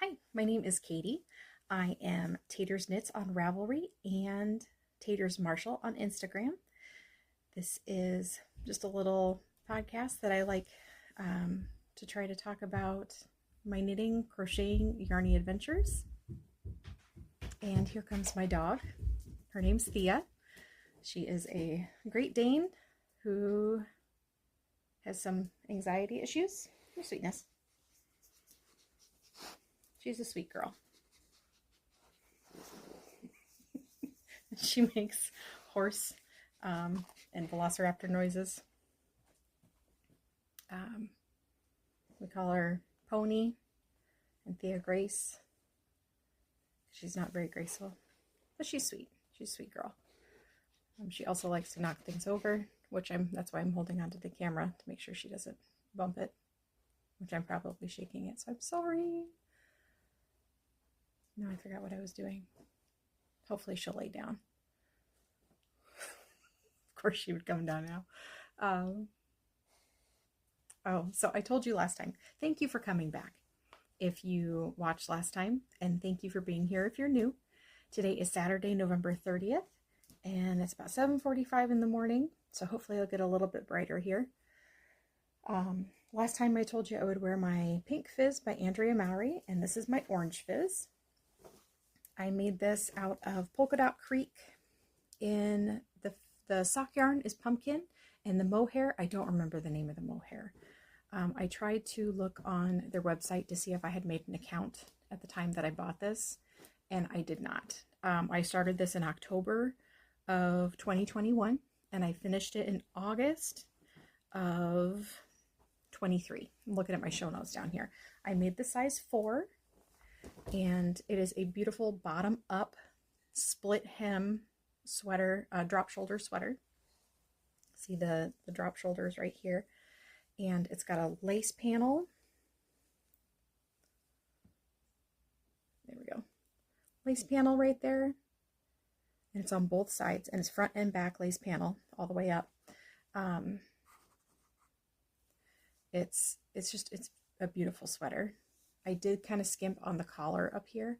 Hi, my name is Katie. I am TatersKnits on Ravelry and Taters Marshall on Instagram. This is just a little podcast that I like to try to talk about my knitting, crocheting, yarny adventures. And here comes my dog. Her name's Thea. She is a Great Dane who has some anxiety issues. Your sweetness. She's a sweet girl. She makes horse and velociraptor noises. We call her Pony and Thea Grace. She's not very graceful, but she's sweet. She's a sweet girl. She also likes to knock things over, that's why I'm holding onto the camera to make sure she doesn't bump it, which I'm probably shaking it, so I'm sorry. No, I forgot what I was doing. Hopefully she'll lay down. Of course she would come down now. So I told you last time. Thank you for coming back if you watched last time, and thank you for being here if you're new. Today is Saturday, November 30th, and it's about 7:45 in the morning, so hopefully it'll get a little bit brighter here. Last time I told you I would wear my Pink Fizz by Andrea Mowry, and this is my Orange Fizz. I made this out of Polka Dot Creek. In the sock yarn is pumpkin, and the mohair, I don't remember the name of the mohair. I tried to look on their website to see if I had made an account at the time that I bought this, and I did not. I started this in October of 2021, and I finished it in August of 23. I'm looking at my show notes down here. I made the size 4. And it is a beautiful bottom up split hem sweater, drop shoulder sweater. See the drop shoulders right here. And it's got a lace panel. There we go. Lace panel right there. And it's on both sides, and it's front and back lace panel all the way up. It's a beautiful sweater. I did kind of skimp on the collar up here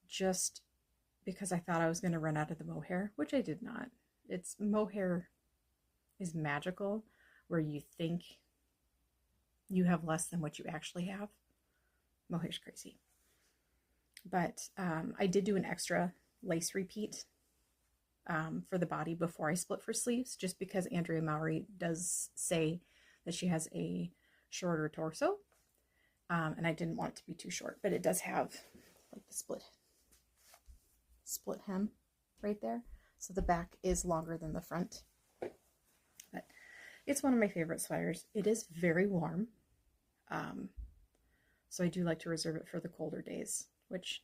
just because I thought I was going to run out of the mohair, which I did not. Mohair is magical where you think you have less than what you actually have. Mohair's crazy. But I did do an extra lace repeat for the body before I split for sleeves, just because Andrea Mowry does say that she has a shorter torso. And I didn't want it to be too short, but it does have like the split hem right there. So the back is longer than the front. But it's one of my favorite sweaters. It is very warm. So I do like to reserve it for the colder days, which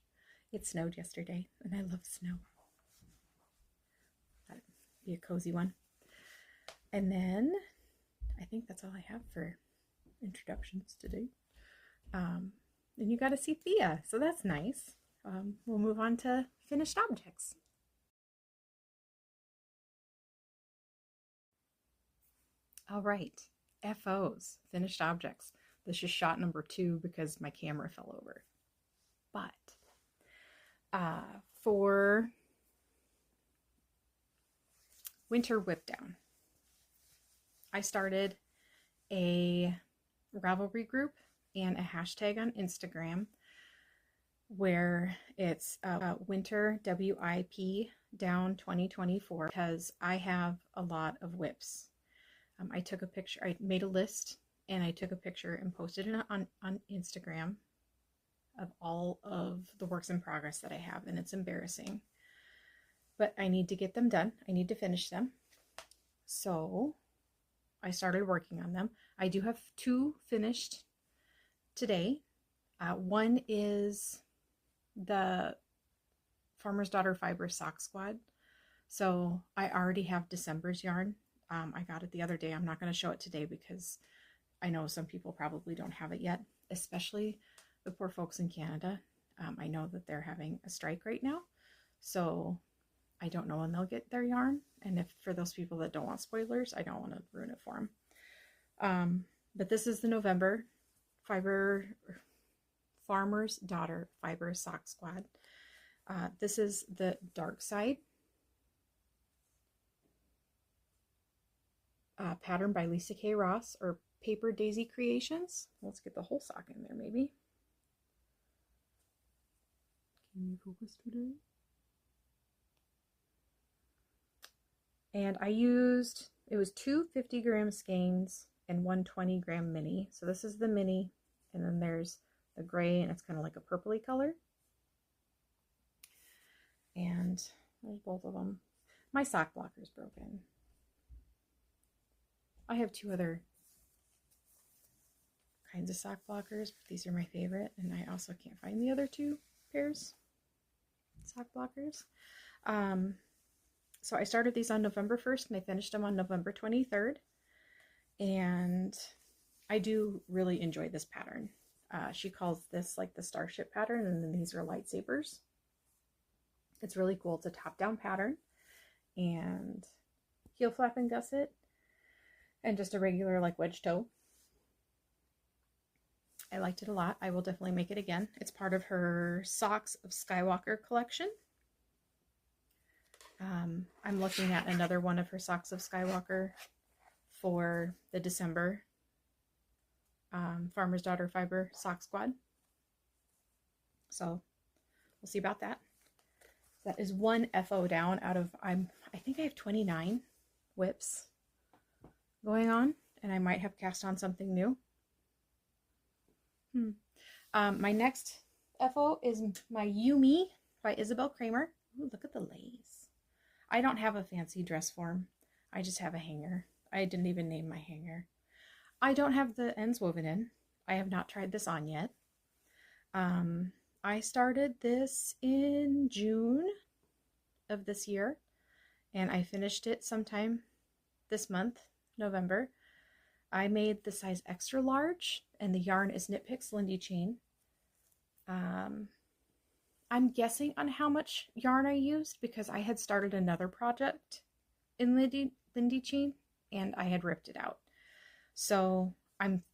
it snowed yesterday, and I love snow. That'd be a cozy one. And then I think that's all I have for introductions today. And you got to see Thea, so that's nice. We'll move on to finished objects. All right, FOs, finished objects. This is shot number 2 because my camera fell over. But for winter whip down, I started a Ravelry group and a hashtag on Instagram where it's winter WIP down 2024, because I have a lot of whips. I took a picture, I made a list, and I took a picture and posted it on Instagram of all of the works in progress that I have, and it's embarrassing. But I need to get them done. I need to finish them. So I started working on them. I do have 2 finished today. One is the Farmer's Daughter Fiber Sock Squad. So I already have December's yarn. I got it the other day. I'm not going to show it today because I know some people probably don't have it yet, especially the poor folks in Canada. I know that they're having a strike right now, so I don't know when they'll get their yarn. And if for those people that don't want spoilers, I don't want to ruin it for them. But this is the November fiber Farmer's Daughter Fiber Sock Squad. This is the dark side. Pattern by Lisa K. Ross, or Paper Daisy Creations. Let's get the whole sock in there, maybe. Can you focus today? And I used, it was 2 50-gram skeins and 1 20-gram mini. So this is the mini, and then there's the gray, and it's kind of like a purpley color. And there's both of them. My sock blocker's broken. I have 2 other kinds of sock blockers, but these are my favorite, and I also can't find the other 2 pairs sock blockers. So I started these on November 1st and I finished them on November 23rd, and I do really enjoy this pattern. She calls this like the starship pattern, and then these are lightsabers. It's really cool. It's a top-down pattern, and heel flap and gusset, and just a regular like wedge toe. I liked it a lot. I will definitely make it again. It's part of her Socks of Skywalker collection. I'm looking at another one of her Socks of Skywalker for the December Farmer's Daughter Fiber Sock Squad. So we'll see about that. That is 1 FO down out of, I think I have 29 whips going on, and I might have cast on something new. My next FO is my Yume by Isabelle Kramer. Ooh, look at the lace. I don't have a fancy dress form. I just have a hanger. I didn't even name my hanger. I don't have the ends woven in. I have not tried this on yet. I started this in June of this year, and I finished it sometime this month, November. I made the size extra large, and the yarn is Knit Picks Lindy chain. I'm guessing on how much yarn I used because I had started another project in Lindy chain and I had ripped it out. So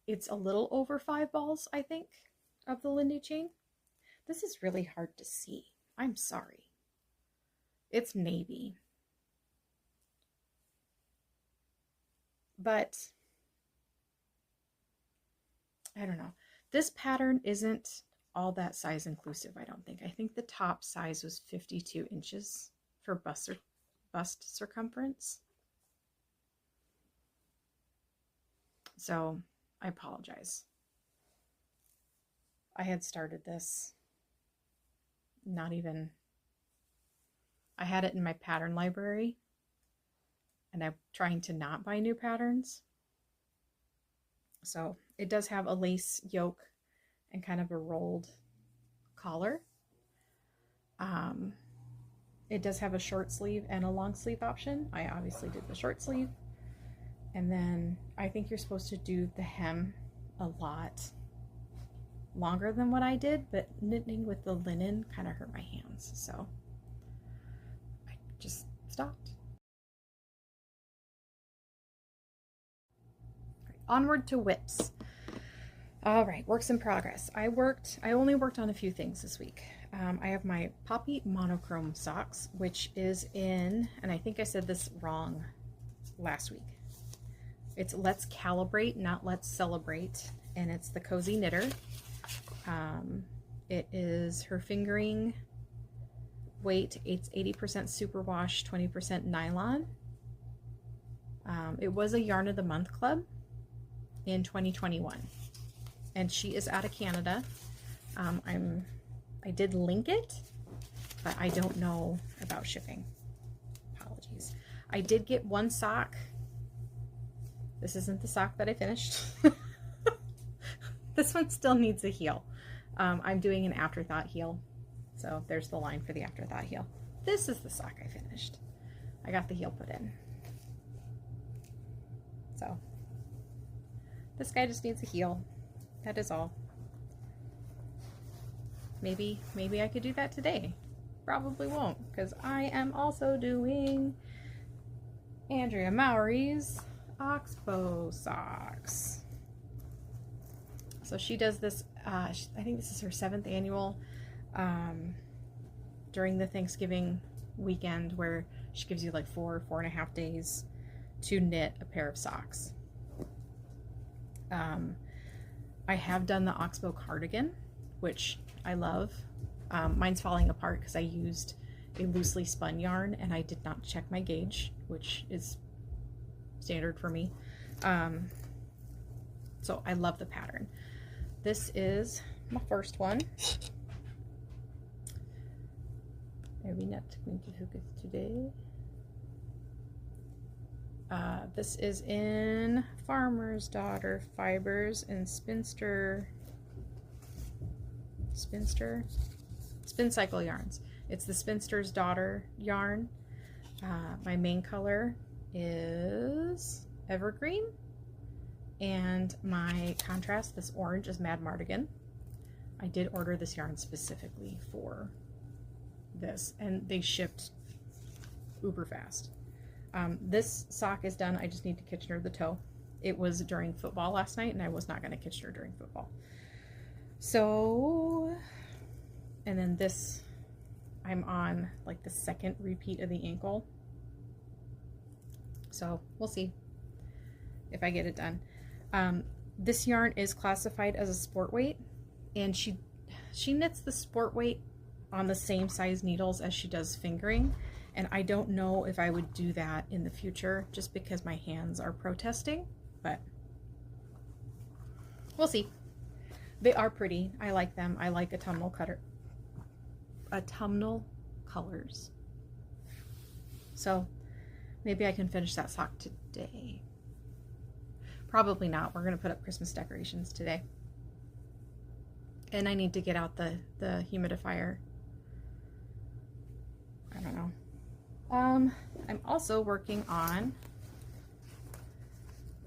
it's a little over 5 balls, I think, of the Lindy chain. This is really hard to see. I'm sorry. It's navy. But I don't know. This pattern isn't all that size inclusive, I don't think. I think the top size was 52 inches for bust circumference. So I apologize. I had started this I had it in my pattern library, and I'm trying to not buy new patterns. So it does have a lace yoke and kind of a rolled collar. It does have a short sleeve and a long sleeve option. I obviously did the short sleeve. And then I think you're supposed to do the hem a lot longer than what I did, but knitting with the linen kind of hurt my hands, so I just stopped. Right, onward to whips. All right, works in progress. I only worked on a few things this week. I have my Poppy Monochrome socks, which is in, and I think I said this wrong last week. It's Let's Calibrate, not Let's Celebrate, and it's the Cozy Knitter. It is her fingering weight. It's 80% superwash, 20% nylon. It was a Yarn of the Month Club in 2021. And she is out of Canada. I did link it, but I don't know about shipping. Apologies. I did get one sock. This isn't the sock that I finished. This one still needs a heel. I'm doing an afterthought heel. So there's the line for the afterthought heel. This is the sock I finished. I got the heel put in. So this guy just needs a heel. That is all. Maybe I could do that today. Probably won't, because I am also doing Andrea Mowry's Oxbow socks. So she does this I think this is her 7th annual, during the Thanksgiving weekend, where she gives you like 4.5 days to knit a pair of socks. I have done the Oxbow cardigan, which I love. Mine's falling apart because I used a loosely spun yarn and I did not check my gauge, which is standard for me. So I love the pattern. This is my first one. Are we not going to focus today? This is in Farmer's Daughter Fibers and Spin Cycle Yarns. It's the Spinster's Daughter yarn. My main color is Evergreen, and my contrast, this orange, is Mad Mardigan. I did order this yarn specifically for this, and they shipped uber fast. This sock is done. I just need to Kitchener the toe. It was during football last night, and I was not going to Kitchener during football. So, and then this, I'm on like the 2nd repeat of the ankle. So we'll see if I get it done. This yarn is classified as a sport weight, and she knits the sport weight on the same size needles as she does fingering. And I don't know if I would do that in the future just because my hands are protesting, but we'll see. They are pretty. I like them. I like autumnal colors. So maybe I can finish that sock today. Probably not. We're going to put up Christmas decorations today. And I need to get out the humidifier. I don't know. I'm also working on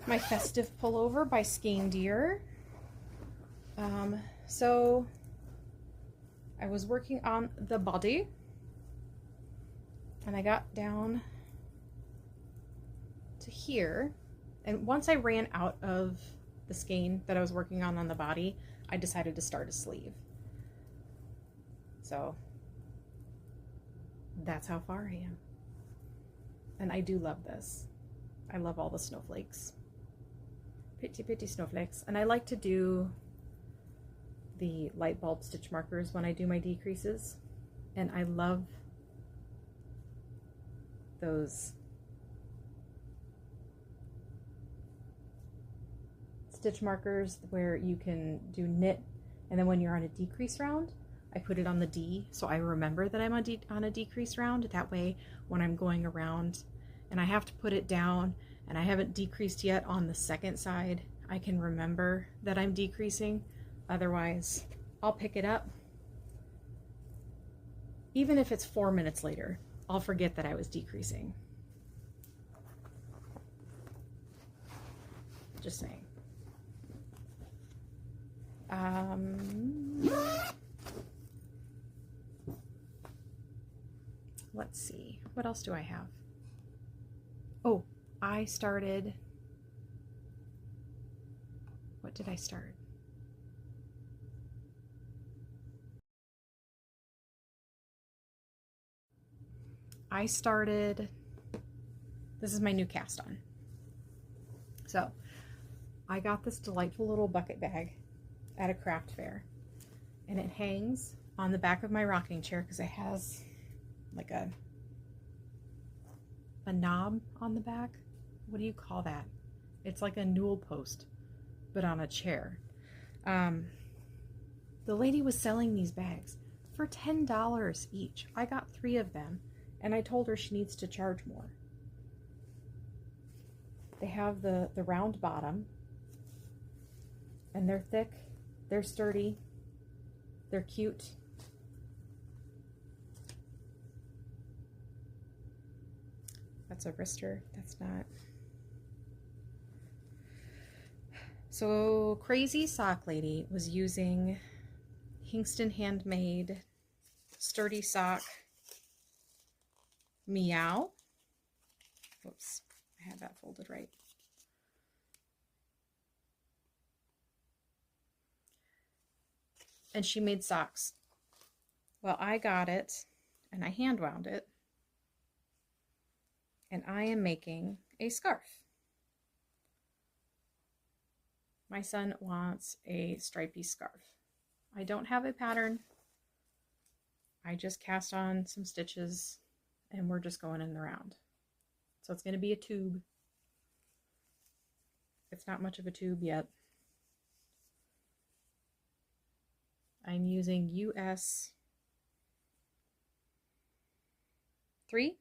my Festive Pullover by Skeindeer. So I was working on the body, and I got down to here, and once I ran out of the skein that I was working on the body, I decided to start a sleeve. So that's how far I am. And I do love this. I love all the snowflakes. Pretty snowflakes. And I like to do the light bulb stitch markers when I do my decreases. And I love those stitch markers where you can do knit, and then when you're on a decrease round, I put it on the D so I remember that I'm on a decrease round. That way when I'm going around and I have to put it down and I haven't decreased yet on the second side, I can remember that I'm decreasing. Otherwise, I'll pick it up. Even if it's 4 minutes later, I'll forget that I was decreasing. Just saying. Let's see, what else do I have? Oh, I started, what did I start? I started, this is my new cast on. So I got this delightful little bucket bag at a craft fair, and it hangs on the back of my rocking chair because it has like a knob on the back. What do you call that? It's like a newel post, but on a chair. The lady was selling these bags for $10 each. I got 3 of them, and I told her she needs to charge more. They have the round bottom, and they're thick, they're sturdy, they're cute. That's a wrister. That's not. So Crazy Sock Lady was using Hingston Handmade Sturdy Sock Meow. Whoops, I had that folded right. and she made socks. Well, I got it and I hand wound it, and I am making a scarf. My son wants a stripy scarf. I don't have a pattern. I just cast on some stitches and we're just going in the round. So it's going to be a tube. It's not much of a tube yet. I'm using US 3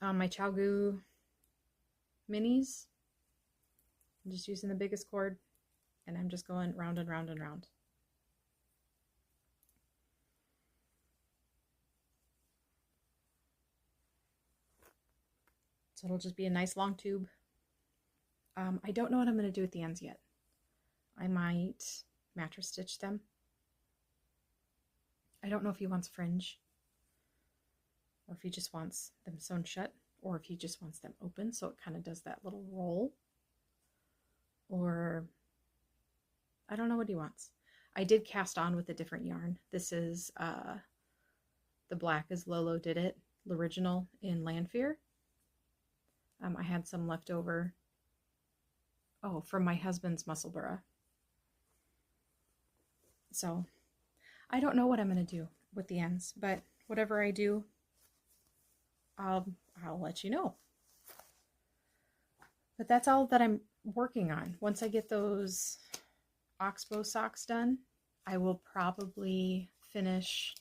on my ChowGoo minis. I'm just using the biggest cord, and I'm just going round and round and round. So it'll just be a nice long tube. I don't know what I'm going to do at the ends yet. I might mattress stitch them. I don't know if he wants fringe, or if he just wants them sewn shut, or if he just wants them open so it kind of does that little roll. Or I don't know what he wants. I did cast on with a different yarn. This is the black as Lolo did it, original in Lanfear. I had some left over, from my husband's Musselburgh. So I don't know what I'm going to do with the ends, but whatever I do, I'll let you know. But that's all that I'm working on. Once I get those Oxbow socks done, I will probably finish.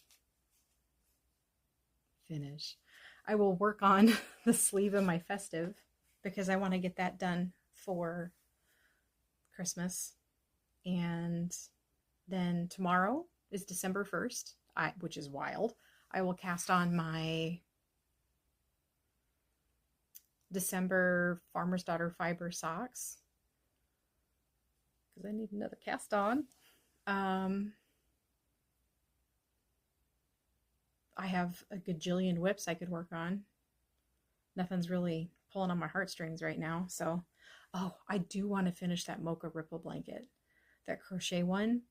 I will work on the sleeve of my Festive, because I want to get that done for Christmas. And then tomorrow is December 1st, which is wild. I will cast on my December Farmer's Daughter fiber socks, because I need another cast on. I have a gajillion whips I could work on. Nothing's really pulling on my heartstrings right now. So, I do want to finish that Mocha Ripple blanket, that crochet one,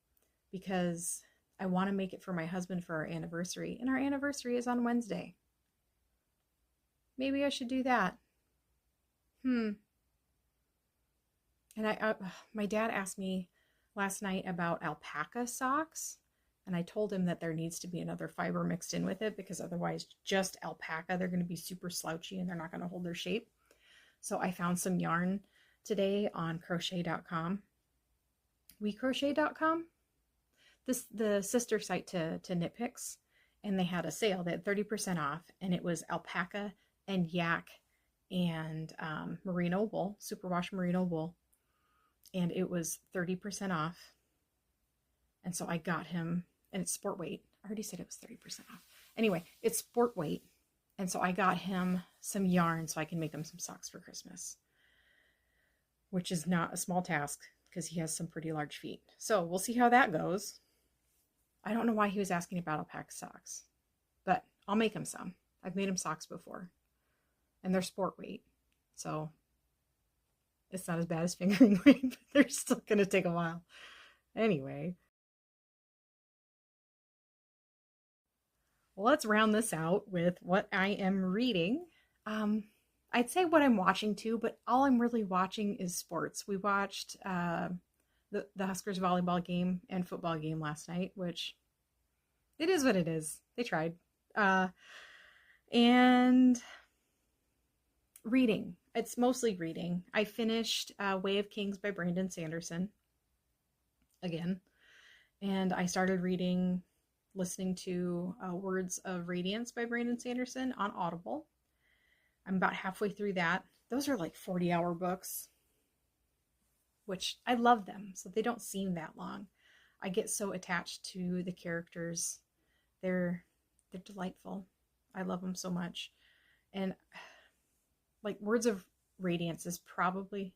because I want to make it for my husband for our anniversary. And our anniversary is on Wednesday. Maybe I should do that. And my dad asked me last night about alpaca socks, and I told him that there needs to be another fiber mixed in with it, because otherwise just alpaca, they're going to be super slouchy and they're not going to hold their shape. So I found some yarn today on crochet.com. WeCrochet.com, the sister site to Knitpicks, and they had a sale. They had 30% off, and it was alpaca and yak and merino wool, superwash merino wool, and it was 30% off. And so I got him, and it's sport weight. I already said it was 30% off. Anyway, it's sport weight, and so I got him some yarn so I can make him some socks for Christmas, which is not a small task because he has some pretty large feet. So we'll see how that goes. I don't know why he was asking about alpaca socks, but I'll make him some. I've made him socks before, and they're sport weight, so it's not as bad as fingering weight, but they're still going to take a while. Anyway, well, let's round this out with what I am reading. I'd say what I'm watching too, but all I'm really watching is sports. We watched the Huskers volleyball game and football game last night, which it is what it is. They tried. And reading. It's mostly reading. I finished Way of Kings by Brandon Sanderson again, and I started listening to Words of Radiance by Brandon Sanderson on Audible. I'm about halfway through that. Those are like 40-hour books, which I love them, so they don't seem that long. I get so attached to the characters. They're delightful. I love them so much. And like Words of Radiance is probably,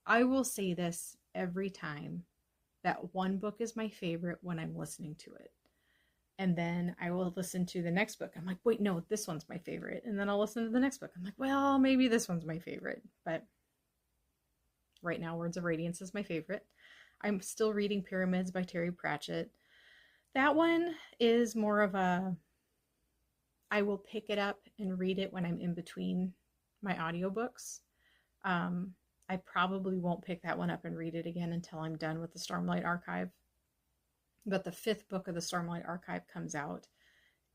I will say this every time, that one book is my favorite when I'm listening to it. And then I will listen to the next book. I'm like, wait, no, this one's my favorite. And then I'll listen to the next book. I'm like, well, maybe this one's my favorite. But right now, Words of Radiance is my favorite. I'm still reading Pyramids by Terry Pratchett. That one is more of a, I will pick it up and read it when I'm in between my audiobooks. I probably won't pick that one up and read it again until I'm done with the Stormlight Archive. But the 5th book of the Stormlight Archive comes out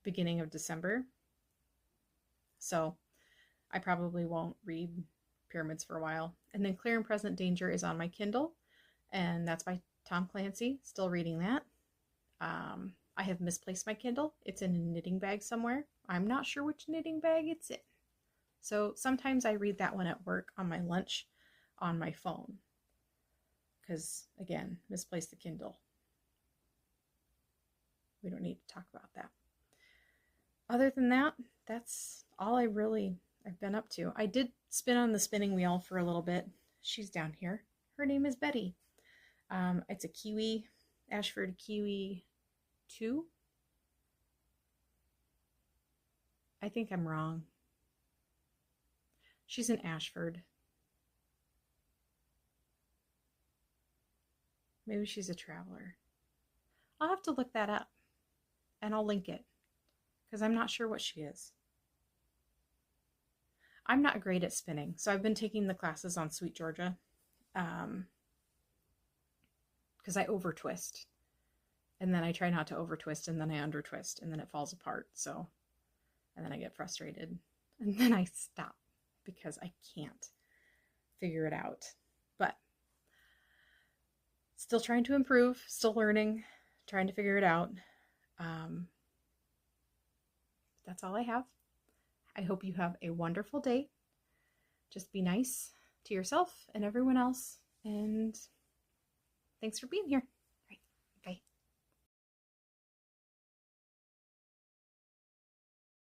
beginning of December. So I probably won't read Pyramids for a while. And then Clear and Present Danger is on my Kindle, and that's by Tom Clancy. Still reading that. I have misplaced my Kindle. It's in a knitting bag somewhere. I'm not sure which knitting bag it's in. So sometimes I read that one at work on my lunch on my phone. Because, again, misplaced the Kindle. We don't need to talk about that. Other than that, that's all I've been up to. I did spin on the spinning wheel for a little bit. She's down here. Her name is Betty. It's a Kiwi, Ashford Kiwi 2. I think I'm wrong. She's an Ashford. Maybe she's a traveler. I'll have to look that up, and I'll link it, because I'm not sure what she is. I'm not great at spinning, so I've been taking the classes on Sweet Georgia, because I over twist, and then I try not to over twist, and then I under twist, and then it falls apart. So, and then I get frustrated, and then I stop because I can't figure it out. But still trying to improve, still learning, trying to figure it out. That's all I have. I hope you have a wonderful day. Just be nice to yourself and everyone else. And thanks for being here.